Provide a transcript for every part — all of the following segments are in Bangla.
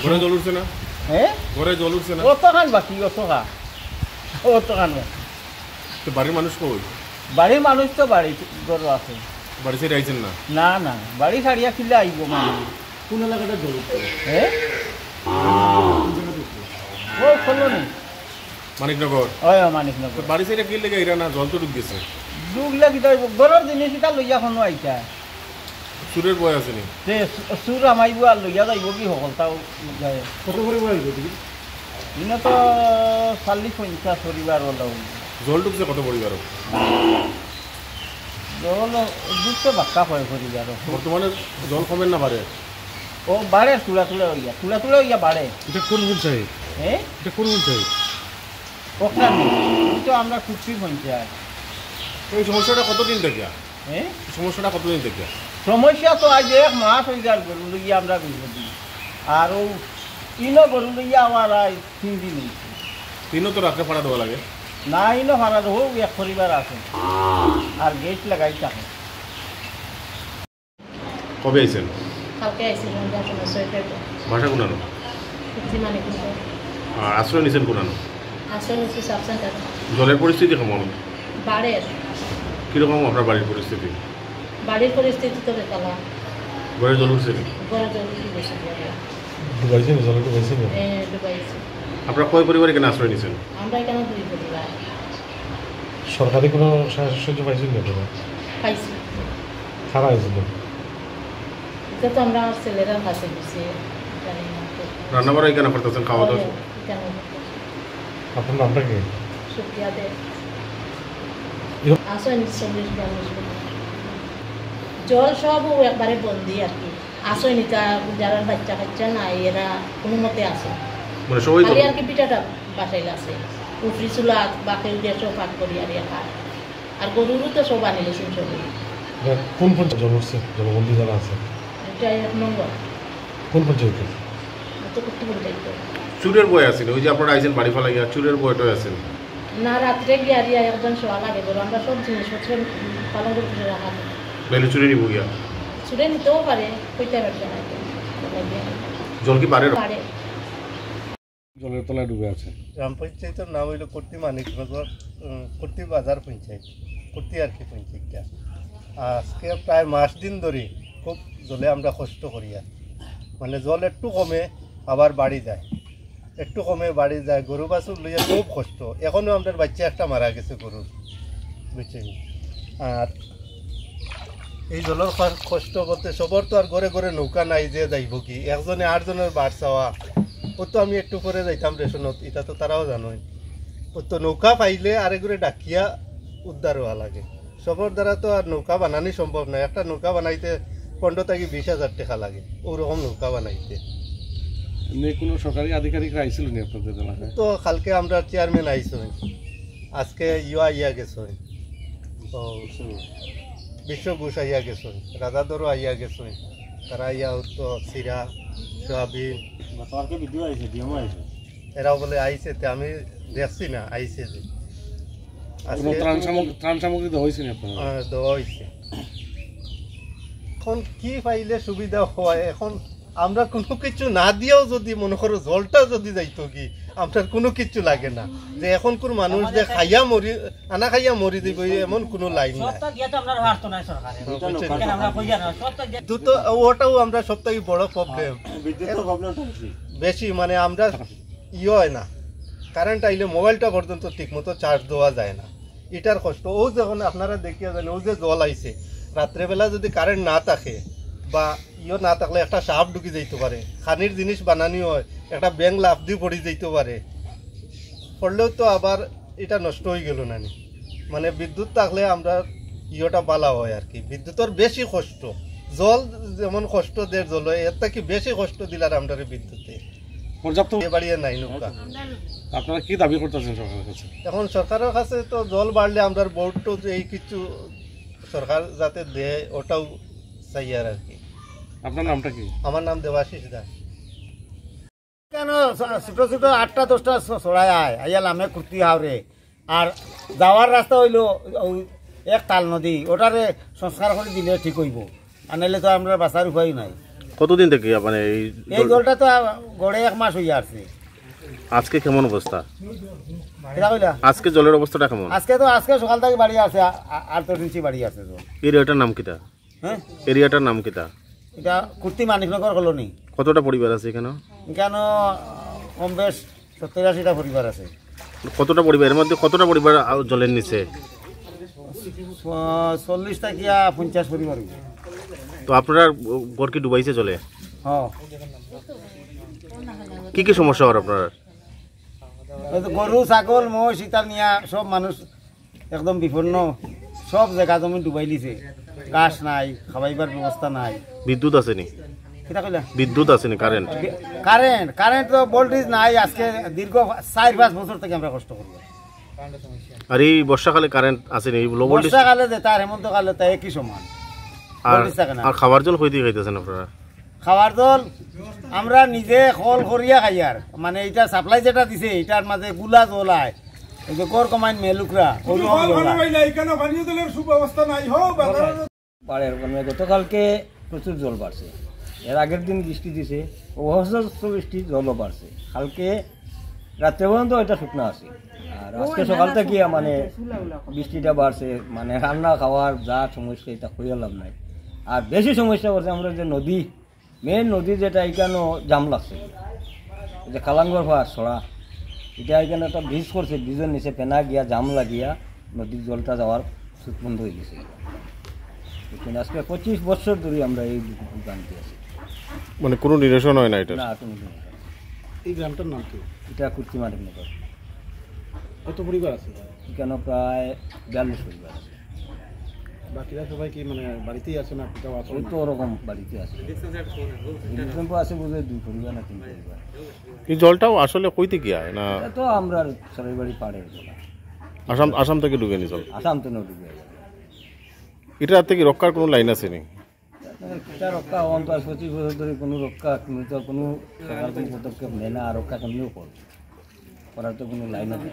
ঘরে জল উঠছে না? হ্যাঁ ঘরে জল উঠছে না? অত খান বাকি অত খান তো বাড়ির মানুষ কই? বাড়ির মানুষ তো বাড়ি ঘর আছে। বাড়ি ছেড়ে আইছেন না? না না বাড়ি ছাড়িয়া খিলে আইব মানুষ। কোন এলাকাটা জল উঠছে? হ্যাঁ ও খোলনি মানিকনগর। ওই মানিকনগর। বাড়ি ছেড়ে কি লেগে এরা না জল তো ঢুক গেছে? ডুবলে কি ঘরের জিনিস এটা লইয়া কোনো আইতা চুরের বয় আছে নি? সুর আমাইব আর লইয়া যাইব কি সকল তাও যায়। কত করে বয়স দেখি? ইনো তো 40-50 পরিবার হলো। জল ঢুকছে কত পরিবার? জল দুটো বাক্কা হয় পরিবার। বর্তমানে জল কমেন না বাড়ে? ও বাড়ে তুলা হইয়া বাড়ে। এটা কোন পঞ্চায়েত? হ্যাঁ এটা কোন পঞ্চায়েত? ওখান তো আমরা কুচি পঞ্চায়েত। এই সমস্যাটা কতদিন থেকে? হ্যাঁ সমস্যাটা কতদিন থেকে? সমস্যা তো আজ 1 মাস হয়ে যার গরু লইয়া আমরা বুঝি। আর ও ইনো গরু লইয়া আমার 3 দিন হয়েছে। তিনও তো রাত্রে ভাড়া দেওয়া লাগে? না ইনো ভাড়া দেবো এক পরিবার আছে আর গেট লাগাই থাকে। কবে আইছেন? কালকে আইছিলাম দর্শনের সহিত ভাষা কোনানো? মানে কিন্তু আর আশ্রয় নিছেন কোনানো? আসলে নিচ্ছি সাব সেন্টার জলের পরিস্থিতি কেমন? বাড়ের কীরকম আপনার বাড়ির পরিস্থিতি? বাড়ির পরিস্থিতি তো বেতালা ঘরে জল উঠছে নি? ঘরে জল উঠে গেছে ডুবাইছে না? জলে ডুবাইছে না? ডুবাইছে। আপনারা কয় পরিবার এখানে আশ্রয় নিছেন? আমরা এখানে 2 পরিবার সরকারি কোনো সাহায্য পাইছেন না আপনারা? পাইছি। খারাপ হয়েছিল? এটা তো আমরা ছেলেরা কাছে গেছি জানি না রান্না করা এখানে করতেছেন, খাওয়া দাওয়া? কেন আপনার নামটা কি? সুপ্রিয়া দে আসো 40 জল সব একবারে বন্দি আর কি। আসো নিতা যারা বাচ্চা কাচ্চা নাই এরা কোনো মতে আসে মানে সবাই তো খালি আর কি পিঠাটা বাসাইলে আছে উফরি চুলা বাকি উঠে সব পাক করি আর খায়। আর গরুরও তো সব আনিলেছেন সবই। কোন পঞ্চায়েত জল উঠছে? জলবন্দি যারা আছে এটা 1 নম্বর কোন পঞ্চায়েতে? তো করতে বলতে চুরের বয় আছেন? ওই যে আপনারা আইছেন বাড়ি ফেলা গিয়া চুরের বয়টাই আছেন? না রাত্রে গিয়ে আর একজন শোয়া লাগে ধরো আমরা সব জিনিসপত্র পালন করতে রাখা বেলে চুরে নিব গিয়া? ছুটে নিতেও পারে কইতে পারবে না জল কি বাড়ে? পারে। জলের তলায় ডুবে আছে। গ্রাম পঞ্চায়েতের নাম হইল কর্তি মানিকনগর কর্তি বাজার পঞ্চায়েত কর্তি আর কি পঞ্চায়েতটা। আজকে প্রায় মাস দিন ধরে খুব জলে আমরা কষ্ট করি আর মানে জল একটু কমে আবার বাড়ি যায়, একটু কমে বাড়ি যায়। গরু বাছুর লইয়া খুব কষ্ট। এখনও আমাদের বাচ্চা একটা মারা গেছে গরু বুঝছেন। আর এই জলের কষ্ট করতে সবর তো আর ঘরে ঘরে নৌকা নাই যে যাইব কি, একজনে 8 জনের বার চাওয়া। ও তো আমি একটু করে যাইতাম রেশনত, এটা তো তারাও জানোই। ও তো নৌকা পাইলে আরে করে ডাকিয়া উদ্ধার হওয়া লাগে। সবর দ্বারা তো আর নৌকা বানানি সম্ভব নয়। একটা নৌকা বানাইতে 15 থেকে 20,000 টাকা লাগে ওরকম নৌকা বানাইতে। এমনি কোনো সরকারি আধিকারিকরা আইছিল নি আপনাদের এলাকায়? তো কালকে আমরা চেয়ারম্যান আইসই, আজকে আইয়া গেছই, তো বিশ্ব ঘোষ আইয়া গেছই, রাজাদরও আইয়া গেছই। তারা আইয়া তো সিরা সোয়াবিন এরাও বলে আইছে, আমি দেখছি না আইছে যে ত্রাণ সামগ্রী দেওয়া হয়েছে না আপনারা? দেওয়া হয়েছে। এখন কি পাইলে সুবিধা হয়? এখন আমরা কোনো কিছু না দিয়েও যদি মনে করো জলটা যদি যাইতো কি আপনার কোনো কিছু লাগে না যে এখন কোন মানুষ যে খাইয়া মরি আনা খাইয়া মরি দিব এমন কোনো লাইন নাই। তো ওটাও আমরা সব থেকে বড় প্রবলেম বেশি, মানে আমরা হয় না কারেন্ট আইলে মোবাইলটা পর্যন্ত ঠিক মতো চার্জ দেওয়া যায় না, এটার কষ্ট। ও যখন আপনারা দেখিয়া জানেন ও যে জল আইছে রাত্রেবেলা যদি কারেন্ট না থাকে বা না থাকলে একটা সাপ ঢুকি যাইতে পারে, খানির জিনিস বানানি হয় একটা ব্যাং লাফ দিয়ে পড়ে যাইতে পারে, পড়লেও তো আবার এটা নষ্ট হয়ে গেল না। মানে বিদ্যুৎ থাকলে আমরা বালা হয় আর কি। বিদ্যুতের বেশি কষ্ট, জল যেমন কষ্ট দেয় জল হয় এর থেকে বেশি কষ্ট দিলার আমরা বিদ্যুতে পর্যাপ্ত বাড়িয়ে নাই নৌকা। আপনারা কি দাবি করতেছেন সরকারের কাছে? এখন সরকারের কাছে তো জল বাড়লে আমরা বোর্ড তো এই কিছু সরকার যাতে দেয় ওটাও চাই আর কি। আপনার নামটা কি? আমার নাম দেবাশিস দাস। কেন ছোট ছোট 8টা 10টা চড়াই আইয়া লামে কুর্তি হাওরে আর যাওয়ার রাস্তা হইল এক তাল নদী, ওটারে সংস্কার করে দিলে ঠিক হইব, আনাইলে তো আমরা বাঁচার উপায় নাই। কতদিন থেকে মানে এই জলটা তো গড়ে 1 মাস হয়ে আসছে। আজকে কেমন অবস্থা? এটা কইলা আজকে জলের অবস্থাটা কেমন? আজকে সকাল থেকে বাড়ি আছে 8-10 ইঞ্চি বাড়ি আছে জল। এরিয়াটার নাম কিটা? হ্যাঁ, এরিয়াটার নাম কিটা? এটা কুর্তি মানিকনগর কলোনি। কতটা পরিবার আছে এখানে? এখানে কম বেশ 70-80টা পরিবার আছে। কতটা পরিবার, এর মধ্যে কতটা পরিবার জলের নিচে? 40 থেকে 50 পরিবার হইবে। তো আপনারা ঘর কি ডুবাইছে জলে? হ্যাঁ, কি কি সমস্যা হয় আপনার? এই তো গরু ছাগল মহিষ ইতা নিয়া সব মানুষ একদম বিপন্ন। সব জায়গা জমি ডুবাই দিছে, গাছ নাই, খাবাইবার ব্যবস্থা নাই। বিদ্যুৎ আসেনি? কিতা কইলা? বিদ্যুৎ আসেনি, কারেন্ট? কারেন্ট তো ভোল্টেজ নাই। আজকে দীর্ঘ 4-5 বছর থেকে আমরা কষ্ট করি। আর এই বর্ষাকালে কারেন্ট আসেনি? লো ভোল্টেজ বর্ষাকালে যেটা আর হেমন্তকালে তাই একই সমান। আর ভোল্টেজ থাকে না। আর খাবার জল কই দিয়ে খাইতেছেন আপনারা? খাবার জল আমরা নিজে কল করিয়া খাই। আর মানে এটা সাপ্লাই যেটা দিছে এটার মাঝে গুলা জল আয়, এই যে গড় কমাইন মেলুকরা পাড়ের মানে গতকালকে প্রচুর জল বাড়ছে। এর আগের দিন বৃষ্টি দিছে, অহস্র বৃষ্টি জলও বাড়ছে। কালকে রাত্রে পর্যন্ত এটা শুকনো আছে। আর আজকে সকাল থেকে মানে বৃষ্টিটা বাড়ছে, মানে রান্না খাওয়ার যা সমস্যা এটা হইয়া লাভ নাই। আর বেশি সমস্যা করছে আমরা যে নদী, মেন নদী যেটা এখানেও জাম লাগছে, যে কালাঙ্গর পাড় ছড়া, এটা এখানে একটা ব্রিজ করছে, ব্রিজের নিচে পেনা গিয়া জাম লাগিয়া নদীর জলটা যাওয়ার সুত বন্ধ হয়ে গেছে। এখানে আজকে 25 বছর ধরে আমরা এই দোকানটি আছি, মানে কোনো নিরসন হয় না এটা? না কোনো দিন। এই গ্রামটার নাম কি? এটা কুর্তি মানিকনগর। কত পরিবার আছে? এখানে প্রায় 42 পরিবার আছে। বাকিরা সবাই কি মানে বাড়িতেই আছে না কোথাও আছে? ওই তো ওরকম বাড়িতে আছে, আছে বুঝে 2 পরিবার না 3 পরিবার। এই জলটাও আসলে কইতে কি হয় না? এটা তো আমরা সরাই বাড়ি পাড়ের জল, আসাম থেকে ঢুকে নি জল? আসাম তো নদী হয়ে যাবে। এটা থেকে রক্ষার কোনো লাইন আছে নি? এটা রক্ষা অন্ত 25 বছর ধরে কোনো রক্ষা কিন্তু কোনো সরকার কোনো পদক্ষেপ নেয় না। আর রক্ষা কেমনিও করার তো কোনো লাইন আছে?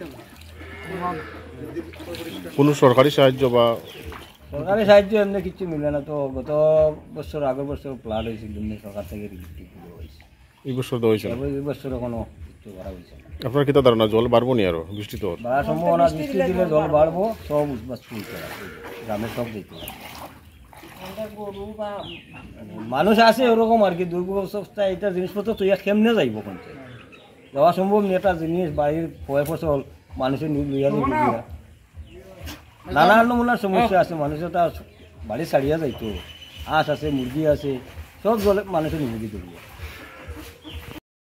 কোনো সরকারি সাহায্য বা সরকারি সাহায্য এমনি কিছু মিলে না। তো গত বছর আগের বছর ফ্লাড হয়েছিল, এমনি সরকার থেকে রিলিফ হয়েছে। এই বছর তো হয়েছে না? এই বছরে কোনো কিছু করা হয়েছে না। আপনার কিতা ধারণা জল বাড়বো নি আরো বৃষ্টি তো? বাড়ার সম্ভাবনা, বৃষ্টি দিলে জল বাড়বো, সব উঠবাস তুলতে হবে, গ্রামে সব দেখতে হবে। মানুষ আছে ওরকম আর কি দুর্যোগ অবস্থা। এটা জিনিসপত্র তুই কেমনে যাইব কোনটা যাওয়া সম্ভব নেই। একটা জিনিস বাড়ির পয় ফসল মানুষের লইয়া নানান নমুনার সমস্যা আছে। মানুষের তার বাড়ি ছাড়িয়া যাইতো, হাঁস আছে, মুরগি আছে, সব জলে মানুষের নিমুরগি তুলবে।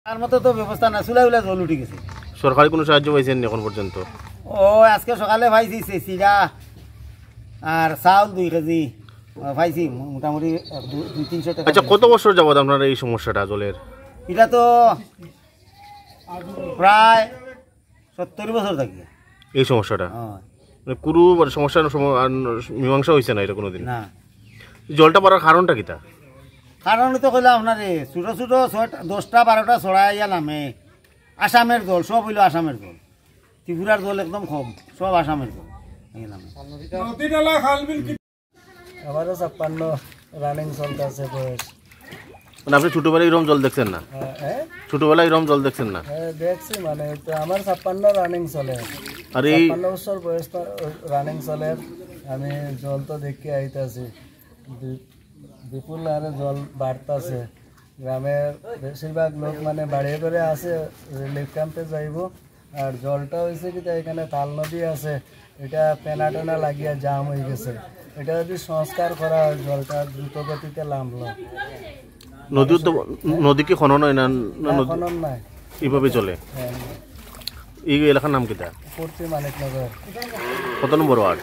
তার মতো তো ব্যবস্থা না, চুলা জল উঠে গেছে। সরকারি কোনো সাহায্য পাইছেন এখন পর্যন্ত? ও আজকে সকালে পাইছি চিরা আর চাউল 2 কেজি পাইছি, মোটামুটি 200-300 টাকা। আচ্ছা, কত বছর যাবত আপনার এই সমস্যাটা জলের? এটা তো প্রায় 70 বছর থাকি এই সমস্যাটা হ্যাঁ। মানে কোনো সমস্যার মীমাংসা হয়েছে না এটা কোনোদিন? না। জলটা বাড়ার কারণটা কিটা? কারণ তো কইলাম আপনার ছোট ছোট 10টা-12টা ছড়াইয়া নামে। আসামের জল সব হইল আসামের জল, ত্রিপুরার জল একদম কম, সব আসামের জল নামে। আমারও 56 রানিং চলতেছে বয়স। মানে আপনি ছোটবেলায় এরকম জল দেখছেন না? ছোটবেলায় এরকম জল দেখছেন না? দেখছি মানে তো আমার 56 রানিং চলে। আর এই 56 বছর বয়স রানিং চলে। আমি জল তো দেখে আইতাছি, বিপুল হারে জল বাড়তাছে। গ্রামের বেশিরভাগ লোক মানে বাড়িয়ে করে আছে, রিলিফ ক্যাম্পে যাইব। আর জলটা হয়েছে কি এখানে তাল নদী আছে, এটা পেনা টেনা লাগিয়া জাম হয়ে গেছে। এটা যদি সংস্কার করা হয় জলটা দ্রুত গতিতে নামলো। নদী কি খনন হয় না? খনন নাই, এইভাবে চলে। এই এলাকার নাম কিটা? কুর্তি মানিকনগর। কত নম্বর ওয়ার্ড?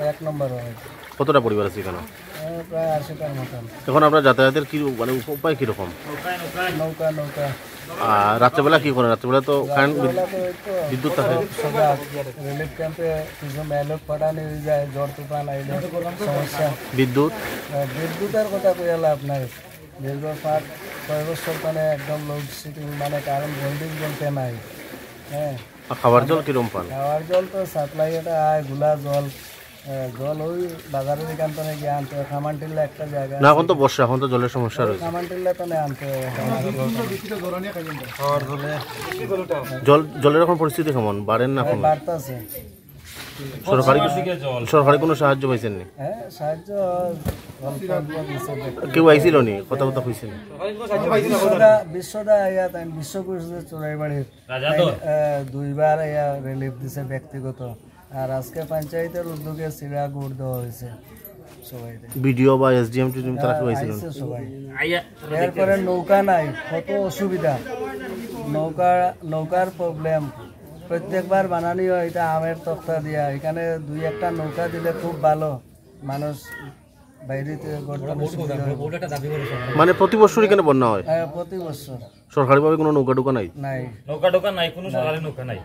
1 নম্বর ওয়ার্ড। কতটা পরিবার আছে এখানে? প্রায় 80টার মতন। এখন আপনার যাতায়াতের কি মানে উপায় কিরকম? নৌকা। আর রাত্রেবেলা কি করেন? রাত্রেবেলা তো কারেন্ট বিদ্যুৎ থাকে। রিলিফ ক্যাম্পে কিছু মেলোক পাঠানো হয়ে যায়, ঝড় তুফান আইলে সমস্যা। বিদ্যুতের কথা কইয়া লাভ নাই। দীর্ঘ 5-6 বছর মানে একদম লোডশেডিং, মানে কারেন্ট ভোল্টেজ বলতে নাই। হ্যাঁ। আর খাবার জল কিরকম পান? খাওয়ার জল তো সাপ্লাই এটা আয়, গুলা জল জল ওই বাজারের এখান থেকে গিয়ে আনতে হয়। খামানটিল্লা একটা জায়গা, না এখন তো বর্ষা, এখন তো জলের সমস্যা রয়েছে। খামানটিল্লা তো আনতে হয়। জলের এখন পরিস্থিতি কেমন, বাড়েন না এখন? বাড়তেছে। সরকারি কোনো সাহায্য পাইছেন নি? হ্যাঁ, সাহায্য অল্প অল্প দিছে। কেউ আইছিল নি, কথা কথা কইছেন? বিশ্বদা আয়া তাই বিশ্বকোষ চোরাই বাড়ির দুইবার আয়া রিলিফ দিছে ব্যক্তিগত, আর আজকে পঞ্চায়েতের উদ্যোগে চিরা গুড় দেওয়া হয়েছে সবাই। ভিডিও বা এসডিএম টিম তারা কেউ আইছিল? আইছে সবাই। এরপরে নৌকা নাই, কত অসুবিধা, নৌকার প্রবলেম। প্রত্যেকবার বানানি হয় এটা আমের তক্তা দিয়া, এখানে দুই একটা নৌকা দিলে খুব ভালো, মানুষ বাইরে মানে প্রতি বছর এখানে বন্যা হয়? প্রতি বছর। সরকারিভাবে কোনো নৌকা টোকা নাই? নাই, নৌকা টোকা নাই, কোনো সরকারি নৌকা নাই।